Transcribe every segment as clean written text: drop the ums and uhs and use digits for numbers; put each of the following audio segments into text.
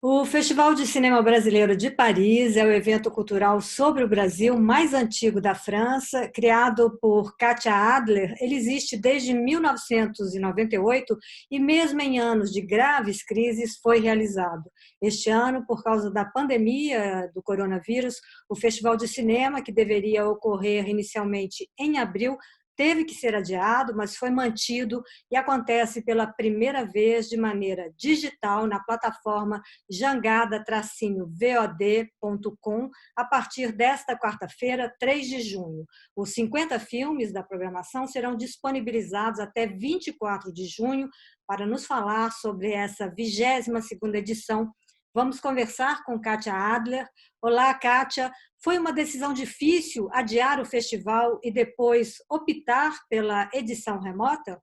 O Festival de Cinema Brasileiro de Paris é o evento cultural sobre o Brasil mais antigo da França, criado por Katia Adler. Ele existe desde 1998 e, mesmo em anos de graves crises, foi realizado. Este ano, por causa da pandemia do coronavírus, o Festival de Cinema, que deveria ocorrer inicialmente em abril, teve que ser adiado, mas foi mantido e acontece pela primeira vez de maneira digital na plataforma jangada-vod.com a partir desta quarta-feira, 3 de junho. Os 50 filmes da programação serão disponibilizados até 24 de junho. Para nos falar sobre essa 22ª edição, vamos conversar com Katia Adler. Olá, Katia. Foi uma decisão difícil adiar o festival e depois optar pela edição remota?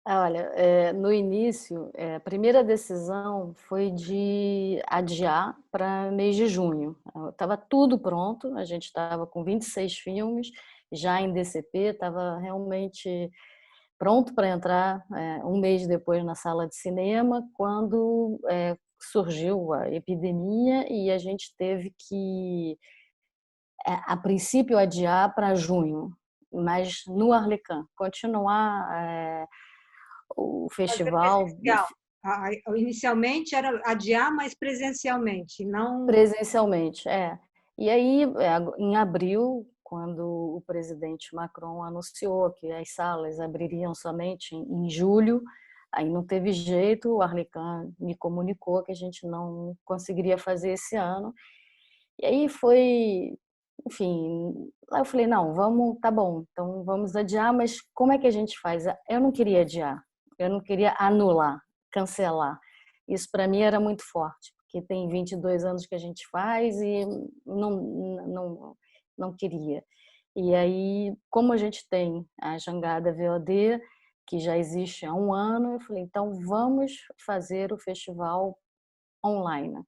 Olha, no início, a primeira decisão foi de adiar para mês de junho. Estava tudo pronto, a gente estava com 26 filmes, já em DCP, estava realmente pronto para entrar um mês depois na sala de cinema, quando surgiu a epidemia e a gente teve que, a princípio, adiar para junho, mas no Arlequim, continuar o Fazer festival presencial. Inicialmente era adiar, mas presencialmente, não. presencialmente, é. E aí, em abril, quando o presidente Macron anunciou que as salas abririam somente em julho, aí não teve jeito, o Arlequim me comunicou que a gente não conseguiria fazer esse ano. E aí foi, enfim, lá eu falei, não, vamos, tá bom, então vamos adiar, mas como é que a gente faz? Eu não queria adiar, eu não queria anular, cancelar. Isso para mim era muito forte, porque tem 22 anos que a gente faz e não, não queria. E aí, como a gente tem a Jangada VOD, que já existe há um ano, eu falei, então vamos fazer o festival online.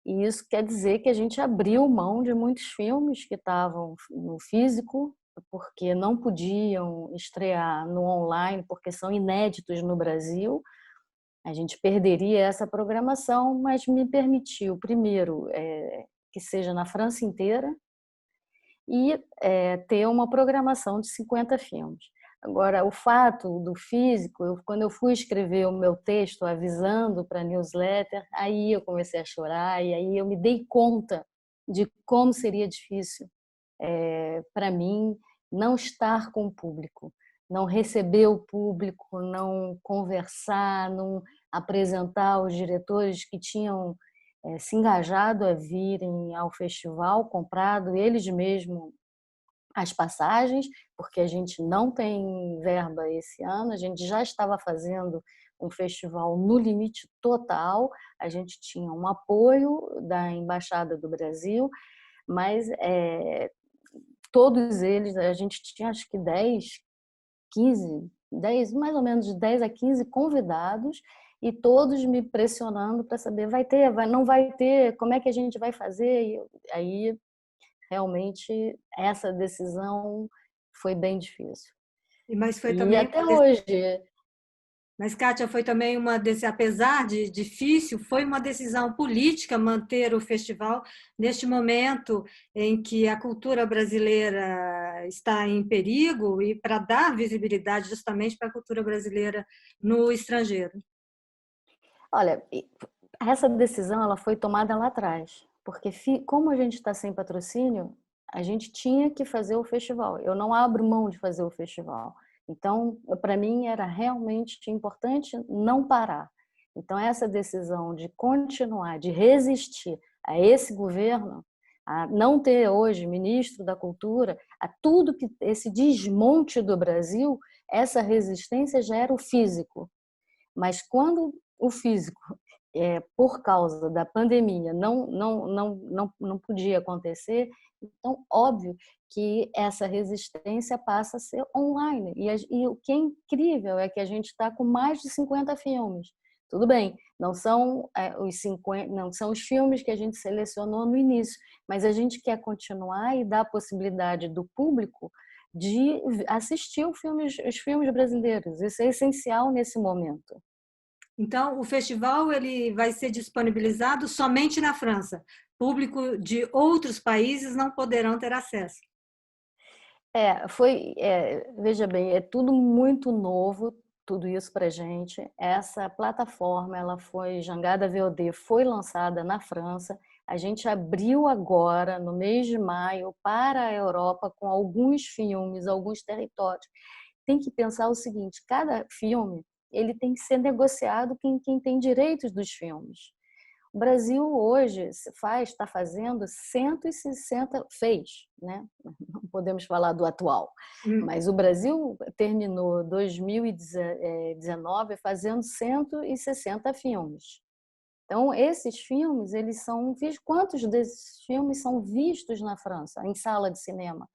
E isso quer dizer que a gente abriu mão de muitos filmes que estavam no físico, porque não podiam estrear no online, porque são inéditos no Brasil. A gente perderia essa programação, mas me permitiu, primeiro, que seja na França inteira, e ter uma programação de 50 filmes. Agora, o fato do físico, quando eu fui escrever o meu texto avisando para a newsletter, aí eu comecei a chorar e aí eu me dei conta de como seria difícil para mim não estar com o público, não receber o público, não conversar, não apresentar os diretores que tinham se engajado a virem ao festival, comprado eles mesmos as passagens, porque a gente não tem verba esse ano, a gente já estava fazendo um festival no limite total, a gente tinha um apoio da Embaixada do Brasil, mas todos eles, a gente tinha acho que 10, 15, 10, mais ou menos de 10 a 15 convidados, e todos me pressionando para saber, vai ter, não vai ter, como é que a gente vai fazer? E aí realmente essa decisão foi bem difícil. Mas foi E também até hoje, Mas, Kátia, foi também apesar de difícil, foi uma decisão política manter o festival neste momento em que a cultura brasileira está em perigo e para dar visibilidade justamente para a cultura brasileira no estrangeiro. olha, essa decisão ela foi tomada lá atrás, porque como a gente está sem patrocínio, a gente tinha que fazer o festival. Eu não abro mão de fazer o festival. Então, para mim era realmente importante não parar. Então, essa decisão de continuar, de resistir a esse governo, a não ter hoje ministro da Cultura, a tudo que esse desmonte do Brasil, essa resistência já era o físico. Mas quando o físico, por causa da pandemia, não podia acontecer, então, óbvio que essa resistência passa a ser online. E o que é incrível é que a gente está com mais de 50 filmes. Tudo bem, não são os 50, não são os filmes que a gente selecionou no início, mas a gente quer continuar e dar a possibilidade do público de assistir os filmes brasileiros. Isso é essencial nesse momento. Então, o festival ele vai ser disponibilizado somente na França. Público de outros países não poderão ter acesso. Veja bem, é tudo muito novo, tudo isso para gente. Essa plataforma, ela foi, Jangada VOD, foi lançada na França. A gente abriu agora, no mês de maio, para a Europa com alguns filmes, alguns territórios. Tem que pensar o seguinte, cada filme ele tem que ser negociado com quem tem direitos dos filmes. O Brasil hoje está fazendo 160, fez, né? Não podemos falar do atual, mas o Brasil terminou 2019 fazendo 160 filmes. Então, esses filmes, eles são vistos. Quantos desses filmes são vistos na França, em sala de cinema?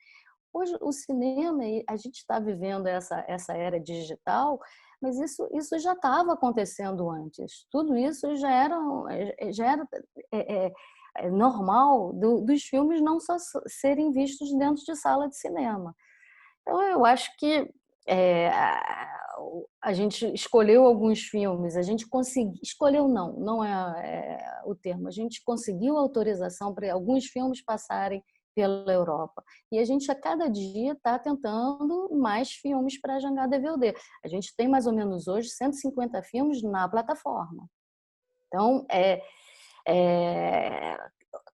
Hoje, o cinema, a gente está vivendo essa era digital, mas isso já estava acontecendo antes. Tudo isso já era normal dos filmes não só serem vistos dentro de sala de cinema. Então, eu acho que a gente escolheu alguns filmes, a gente conseguiu, escolheu não é o termo, a gente conseguiu autorização para alguns filmes passarem pela Europa. E a gente a cada dia está tentando mais filmes para a Jangada VOD. A gente tem mais ou menos hoje 150 filmes na plataforma. Então,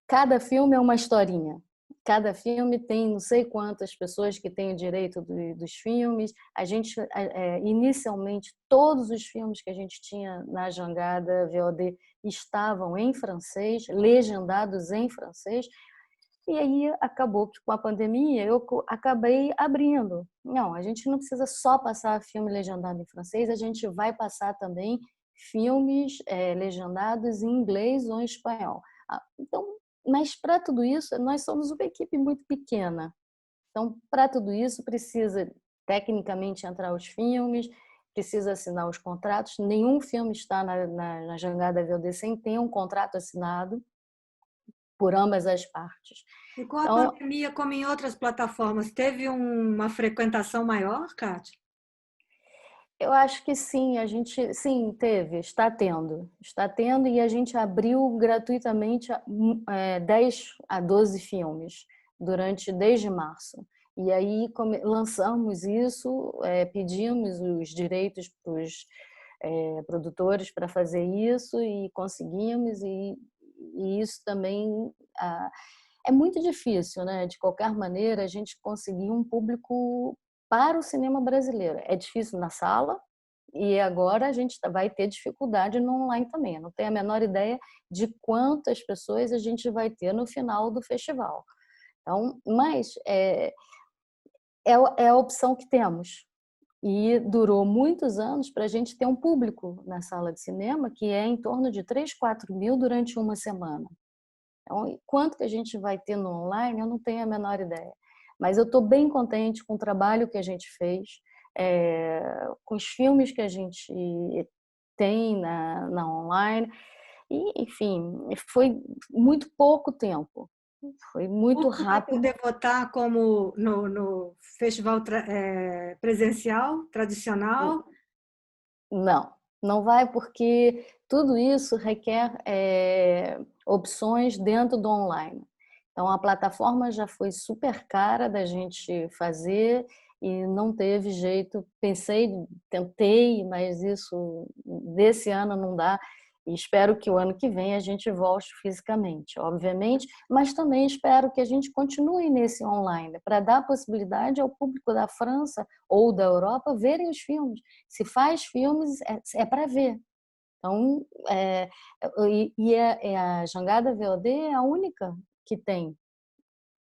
cada filme é uma historinha. Cada filme tem não sei quantas pessoas que têm o direito dos filmes. A gente, inicialmente, todos os filmes que a gente tinha na Jangada VOD estavam em francês, legendados em francês. E aí acabou que com a pandemia eu acabei abrindo. Não, a gente não precisa só passar filme legendado em francês, a gente vai passar também filmes legendados em inglês ou em espanhol. Então, mas para tudo isso, nós somos uma equipe muito pequena. Então, para tudo isso, precisa tecnicamente entrar os filmes, precisa assinar os contratos. Nenhum filme está na Jangada VOD sem ter um contrato assinado por ambas as partes. E com a Então, pandemia, como em outras plataformas, teve uma frequentação maior, Kátia? eu acho que sim, sim, está tendo e a gente abriu gratuitamente 10 a 12 filmes desde março. E aí lançamos isso, pedimos os direitos para os produtores para fazer isso e conseguimos, e isso também é muito difícil, né? De qualquer maneira, a gente conseguir um público para o cinema brasileiro. É difícil na sala e agora a gente vai ter dificuldade no online também. Eu não tenho a menor ideia de quantas pessoas a gente vai ter no final do festival. Então, mas é a opção que temos. E durou muitos anos para a gente ter um público na sala de cinema que é em torno de 3, 4 mil durante uma semana. Então, quanto que a gente vai ter no online, eu não tenho a menor ideia. Mas eu estou bem contente com o trabalho que a gente fez, com os filmes que a gente tem na online. E, enfim, foi muito pouco tempo. Foi muito Público vai rápido. poder votar como no festival presencial, tradicional? Não, não vai porque tudo isso requer opções dentro do online. Então, a plataforma já foi super cara da gente fazer e não teve jeito. Tentei, mas isso desse ano não dá. E espero que o ano que vem a gente volte fisicamente, obviamente, mas também espero que a gente continue nesse online, para dar possibilidade ao público da França ou da Europa verem os filmes. Se faz filmes, é para ver. Então, a Jangada VOD é a única que tem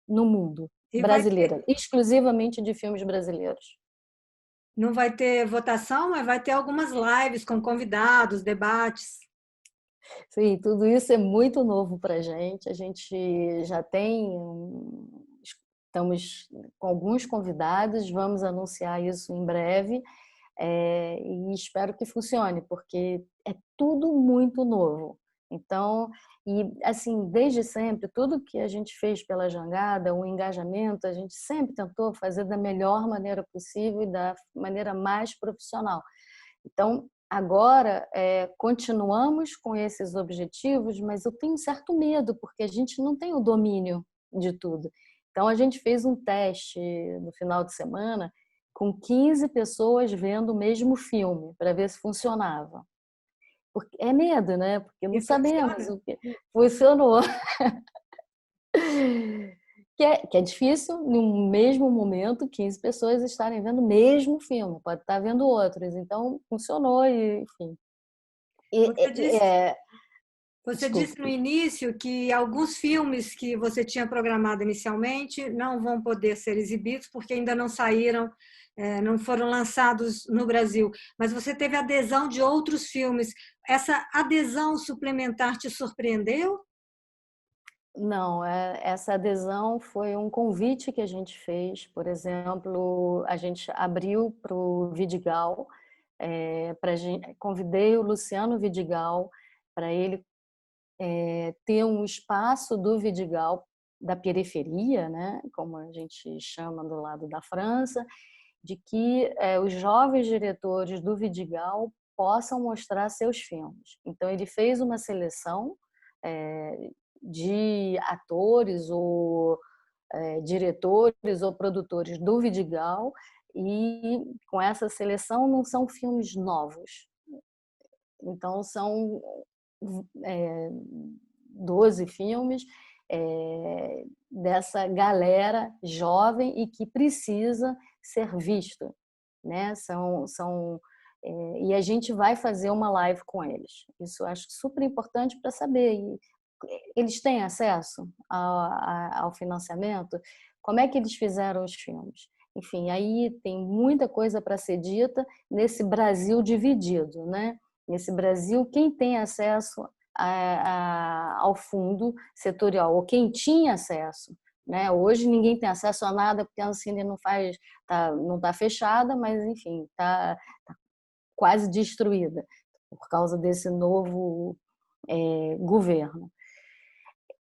no mundo, E brasileira, exclusivamente de filmes brasileiros. não vai ter votação, mas vai ter algumas lives com convidados, debates. Sim, tudo isso é muito novo para a gente. A gente já estamos com alguns convidados, vamos anunciar isso em breve. E espero que funcione, porque é tudo muito novo. Então, e assim, desde sempre, tudo que a gente fez pela Jangada, o engajamento, a gente sempre tentou fazer da melhor maneira possível e da maneira mais profissional. Então, Agora, continuamos com esses objetivos, mas eu tenho certo medo, porque a gente não tem o domínio de tudo. Então, a gente fez um teste no final de semana com 15 pessoas vendo o mesmo filme, para ver se funcionava. Porque é medo, né? Porque E não sabemos funciona? o que funcionou. Que é difícil, no mesmo momento, 15 pessoas estarem vendo o mesmo filme, pode estar vendo outros. Então, funcionou, e, enfim. E, Você disse, é, você disse no desculpe. início que alguns filmes que você tinha programado inicialmente não vão poder ser exibidos porque ainda não saíram, não foram lançados no Brasil. Mas você teve adesão de outros filmes. Essa adesão suplementar te surpreendeu? Não, essa adesão foi um convite que a gente fez. Por exemplo, a gente abriu para o Vidigal, convidei o Luciano Vidigal para ele ter um espaço do Vidigal, da periferia, né, como a gente chama do lado da França, de que os jovens diretores do Vidigal possam mostrar seus filmes. Então, ele fez uma seleção de atores ou diretores ou produtores do Vidigal, e com essa seleção não são filmes novos. Então, são 12 filmes dessa galera jovem e que precisa ser visto, né? E a gente vai fazer uma live com eles. Isso eu acho super importante para saber. E eles têm acesso ao financiamento? Como é que eles fizeram os filmes? Enfim, aí tem muita coisa para ser dita nesse Brasil dividido, né? Nesse Brasil, quem tem acesso ao fundo setorial, ou quem tinha acesso, né? Hoje ninguém tem acesso a nada, porque a Ancine não está fechada, mas enfim, tá quase destruída por causa desse novo governo.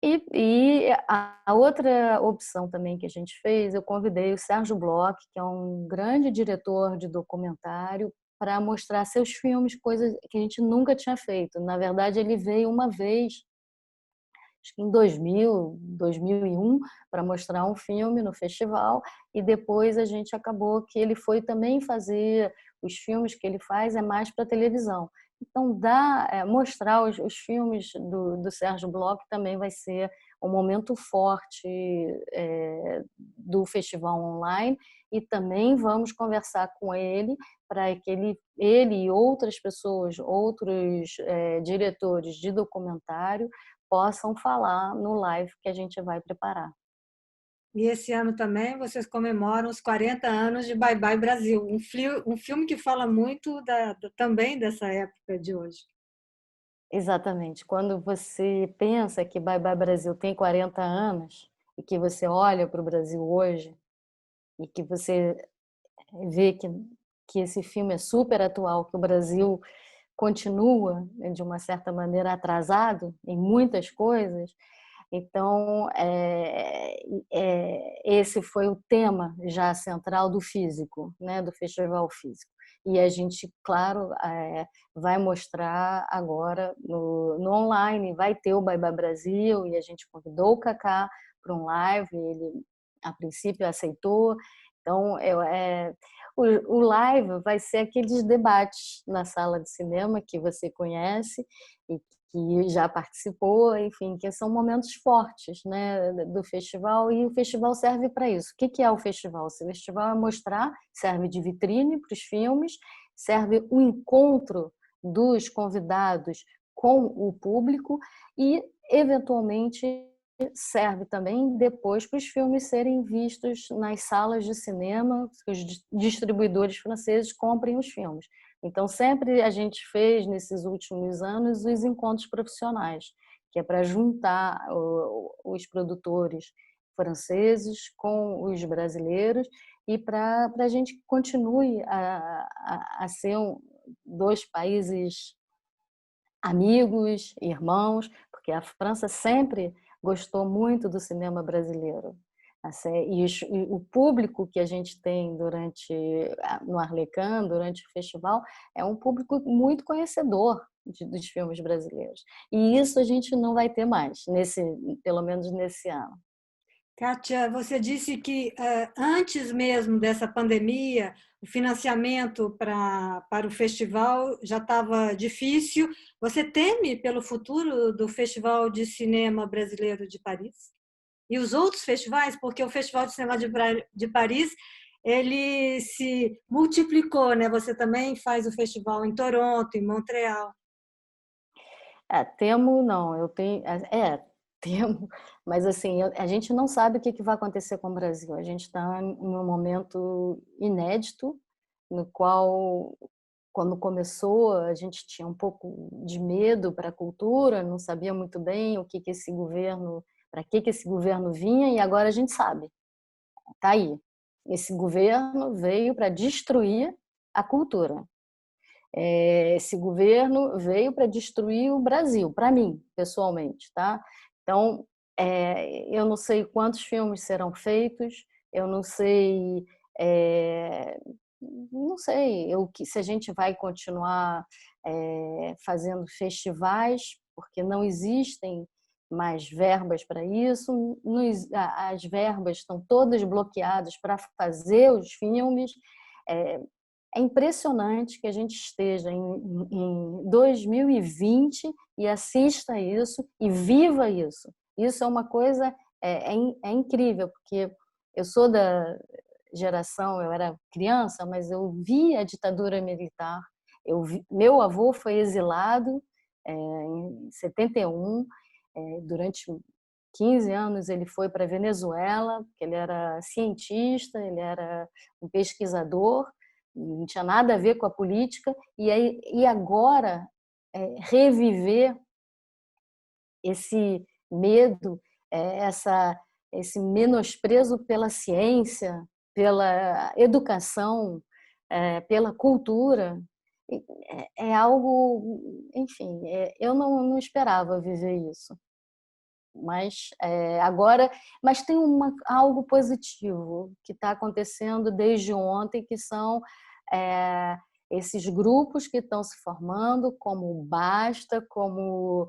E a outra opção também que a gente fez, eu convidei o Sérgio Bloch, que é um grande diretor de documentário, para mostrar seus filmes, coisas que a gente nunca tinha feito. Na verdade, ele veio uma vez, acho que em 2000, 2001, para mostrar um filme no festival, e depois a gente acabou que ele foi também fazer os filmes que ele faz mais para televisão. Então, mostrar os filmes do Sérgio Bloch também vai ser um momento forte do festival online, e também vamos conversar com ele para que ele e outras pessoas, outros diretores de documentário, possam falar no live que a gente vai preparar. E esse ano também vocês comemoram os 40 anos de Bye Bye Brasil, um filme que fala muito também dessa época de hoje. Exatamente. Quando você pensa que Bye Bye Brasil tem 40 anos e que você olha para o Brasil hoje e que você vê que esse filme é super atual, que o Brasil continua, de uma certa maneira, atrasado em muitas coisas. Então, esse foi o tema já central do físico, né, do Festival Físico. E a gente, claro, vai mostrar agora no online, vai ter o Bye Bye Brasil, e a gente convidou o Kaká para um live, ele a princípio aceitou. Então, o live vai ser aqueles debates na sala de cinema que você conhece e que já participou, enfim, que são momentos fortes, né, do festival, e o festival serve para isso. O que é o festival? O festival é mostrar, serve de vitrine para os filmes, serve o encontro dos convidados com o público e, eventualmente, serve também depois para os filmes serem vistos nas salas de cinema, que os distribuidores franceses comprem os filmes. Então, sempre a gente fez, nesses últimos anos, os encontros profissionais, que é para juntar os produtores franceses com os brasileiros, e para a gente continue a ser dois países amigos, irmãos, porque a França sempre gostou muito do cinema brasileiro. E o público que a gente tem no Arlequim, durante o festival, é um público muito conhecedor dos filmes brasileiros. E isso a gente não vai ter mais, pelo menos nesse ano. Kátia, você disse que antes mesmo dessa pandemia, o financiamento para o festival já estava difícil. Você teme pelo futuro do Festival de Cinema Brasileiro de Paris? E os outros festivais, porque o Festival de Cinema de Paris ele se multiplicou, né? Você também faz o festival em Toronto, em Montreal. Temo não, eu tenho, temo, mas assim, a gente não sabe o que vai acontecer com o Brasil. A gente está em um momento inédito, no qual, quando começou, a gente tinha um pouco de medo para a cultura, não sabia muito bem para que esse governo vinha, e agora a gente sabe. Está aí. Esse governo veio para destruir a cultura. Esse governo veio para destruir o Brasil, para mim, pessoalmente, tá? Então, eu não sei quantos filmes serão feitos, eu não sei, se a gente vai continuar fazendo festivais, porque não existem mais verbas para isso, as verbas estão todas bloqueadas para fazer os filmes. É impressionante que a gente esteja em 2020 e assista isso e viva isso. Isso é uma coisa incrível, porque eu sou da geração, eu era criança, mas eu vi a ditadura militar. Meu avô foi exilado em 71, durante 15 anos ele foi para a Venezuela, porque ele era cientista, ele era um pesquisador, não tinha nada a ver com a política, e agora reviver esse medo, esse menosprezo pela ciência, pela educação, pela cultura, é algo, enfim, eu não esperava viver isso. Mas mas tem algo positivo que está acontecendo desde ontem, que são esses grupos que estão se formando, como o Basta, como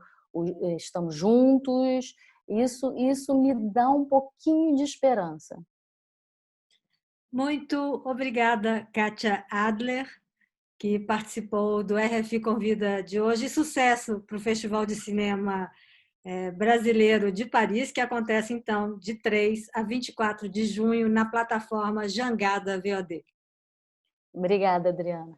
Estamos Juntos. Isso me dá um pouquinho de esperança. Muito obrigada, Kátia Adler, que participou do RFI Convida de hoje. E sucesso para o Festival de Cinema Brasileiro de Paris, que acontece, então, de 3 a 24 de junho, na plataforma Jangada VOD. Obrigada, Adriana.